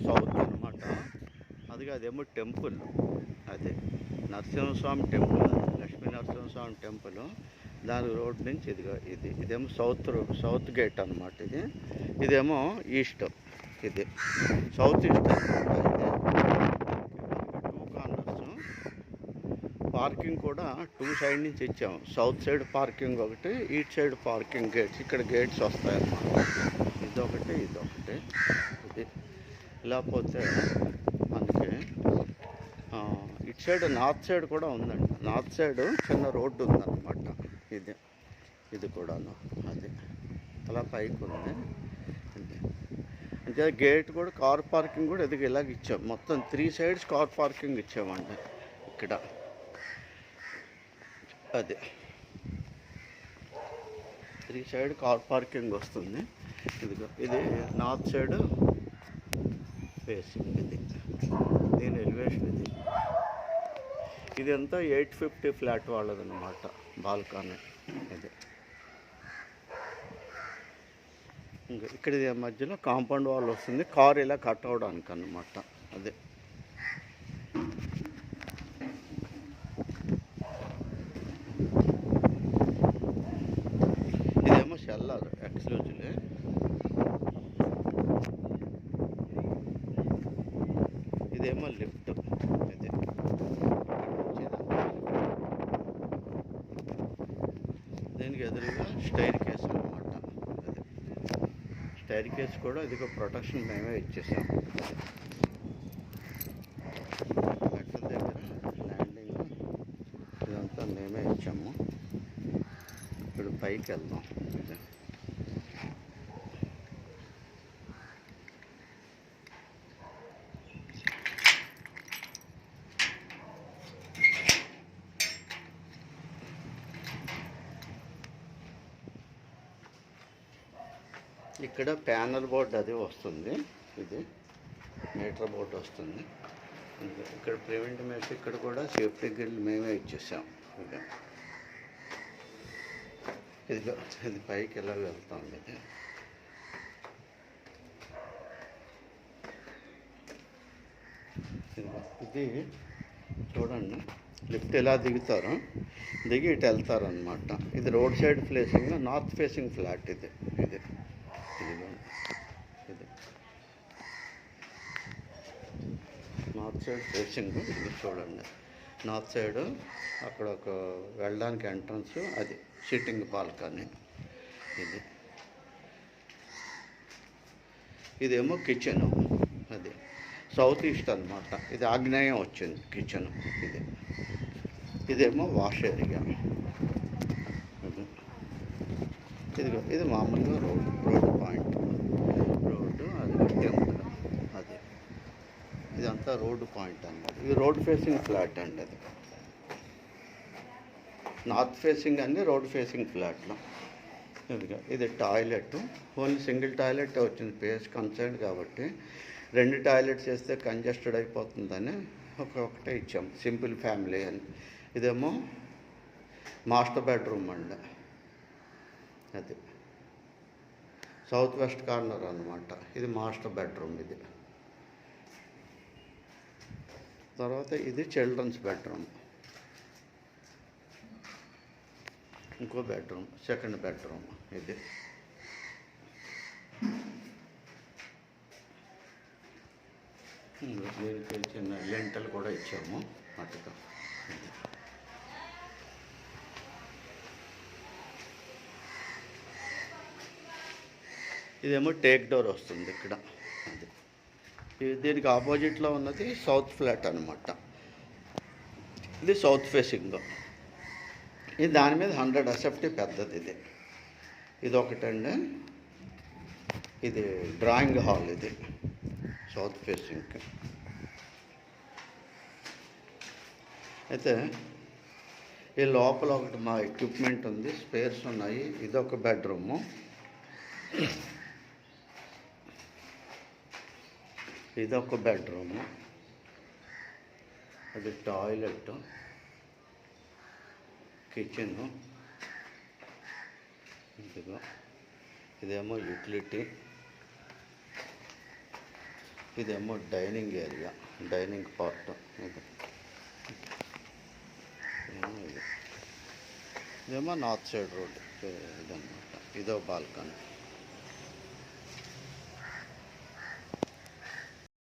South అనమాట. అదేమో temple. అదే నరసింహస్వామి టెంపుల్, లక్ష్మీ నరసింహస్వామి టెంపుల్. దాని రోడ్ నుంచి ఇదేమో సౌత్ గేట్ అనమాట. ఇదేమో ఈస్ట్. ఇది సౌత్ ఈస్ట్ అనమాట. టూ కార్నర్స్ పార్కింగ్ కూడా టూ సైడ్ నుంచి ఇచ్చాము. సౌత్ సైడ్ పార్కింగ్ ఒకటి, ఈస్ట్ సైడ్ పార్కింగ్ గేట్స్. ఇక్కడ గేట్స్ వస్తాయి అన్నమాట. ఇదొకటి ఇది లేకపోతే మనకి ఇటు సైడ్ నార్త్ సైడ్ కూడా ఉందండి. నార్త్ సైడ్ చిన్న రోడ్డు ఉందన్నమాట. ఇది కూడాను అది అలా పైకి ఉంది. అంటే గేట్ కూడా కార్ పార్కింగ్ కూడా ఇలాగ ఇచ్చాం. మొత్తం 3 సైడ్స్ కార్ పార్కింగ్ ఇచ్చామండి ఇక్కడ. అది 3 సైడ్ కార్ పార్కింగ్ వస్తుంది. ఇది నార్త్ సైడ్ ఫేసింగ్. దీని ఎలివేషన్ ఇదంతా 850 ఫ్లాట్ వాళ్ళదన్నమాట బాల్కనీ. ఇంకా ఇక్కడ మధ్యలో కాంపౌండ్ వాల్ వస్తుంది, కార్ ఇలా కట్ అవడానికి అన్నమాట. ఇదేమో షెల్లర్ ఎక్స్క్లూజివ్లీ. ఇదేమో లిఫ్ట్. దీనికి ఎదురుగా స్టైర్ కేస్ అన్నమాట. స్టైర్ కేస్ కూడా ఇదిగో ప్రొటెక్షన్ మేమే ఇచ్చేసాం. మెట్ల దగ్గర ల్యాండింగ్ ఇదంతా మేమే ఇచ్చాము. ఇప్పుడు పైకి వెళ్దాం. ఇక్కడ ప్యానల్ బోర్డ్ అది వస్తుంది. ఇది మీటర్ బోర్డు వస్తుంది. ఇక్కడ ప్రివెంట్ మెష్, ఇక్కడ కూడా సేఫ్టీ గ్రిల్ మేమే ఇచ్చేసాం. ఇది పైకి ఎలా వెళ్తాం. ఇది చూడండి, లిఫ్ట్ ఎలా దిగుతారో దిగి ఇటు వెళ్తారనమాట. ఇది road side placing, north facing flat. ఇది నార్త్ సైడ్ ఫేసింగ్. ఇది చూడండి, నార్త్ సైడ్ అక్కడ ఒక వెళ్ళడానికి ఎంట్రన్స్, అది సిట్టింగ్ బాల్కనీ. ఇదేమో కిచెను. అది సౌత్ ఈస్ట్ అనమాట. ఇది ఆగ్నేయం వచ్చింది కిచెన్. ఇదేమో వాష్ ఏరియా. ఇది మామూలుగా రోడ్ పాయింట్. అది టెంపుల్. ఇదంతా రోడ్డు పాయింట్ అన్నమాట. ఇది రోడ్ ఫేసింగ్ ఫ్లాట్ అండి. అది నార్త్ ఫేసింగ్ అన్ని రోడ్ ఫేసింగ్ ఫ్లాట్లో. ఇది టాయిలెట్. ఓన్లీ సింగిల్ టాయిలెట్ వచ్చింది, పేస్ కన్సర్న్ కాబట్టి. 2 టాయిలెట్స్ వేస్తే కంజెస్టెడ్ అయిపోతుందని ఒకటే ఇచ్చాం, సింపుల్ ఫ్యామిలీ అని. ఇదేమో మాస్టర్ బెడ్రూమ్ అండి. అది సౌత్ వెస్ట్ కార్నర్ అన్నమాట. ఇది మాస్టర్ బెడ్రూమ్. తర్వాత ఇది చిల్డ్రన్స్ బెడ్రూమ్. ఇంకో బెడ్రూమ్, సెకండ్ బెడ్రూమ్. దీనికి చిన్న లెంటల్ కూడా ఇచ్చాము అటుగా. ఇదేమో టేక్ డోర్ వస్తుంది ఇక్కడ. దీనికి ఆపోజిట్లో ఉన్నది సౌత్ ఫ్లాట్ అనమాట. ఇది సౌత్ ఫేసింగ్. ఇది దాని మీద 100 ఎస్ఎఫ్టీ పెద్దది. ఇది ఒకటండి. ఇది డ్రాయింగ్ హాల్. ఇది సౌత్ ఫేసింగ్కి. అయితే ఈ లోపల ఒకటి మా ఎక్విప్మెంట్ ఉంది, స్పేర్స్ ఉన్నాయి. ఇదొక బెడ్రూము. ఇదొక బెడ్రూము. అది టాయిలెట్, కిచెను. ఇదేమో యూటిలిటీ. ఇదేమో డైనింగ్ ఏరియా, డైనింగ్ పార్ట్. ఇది ఇదేమో నార్త్ సైడ్ రోడ్. ఇదన్నమాట, ఇదో బాల్కనీ.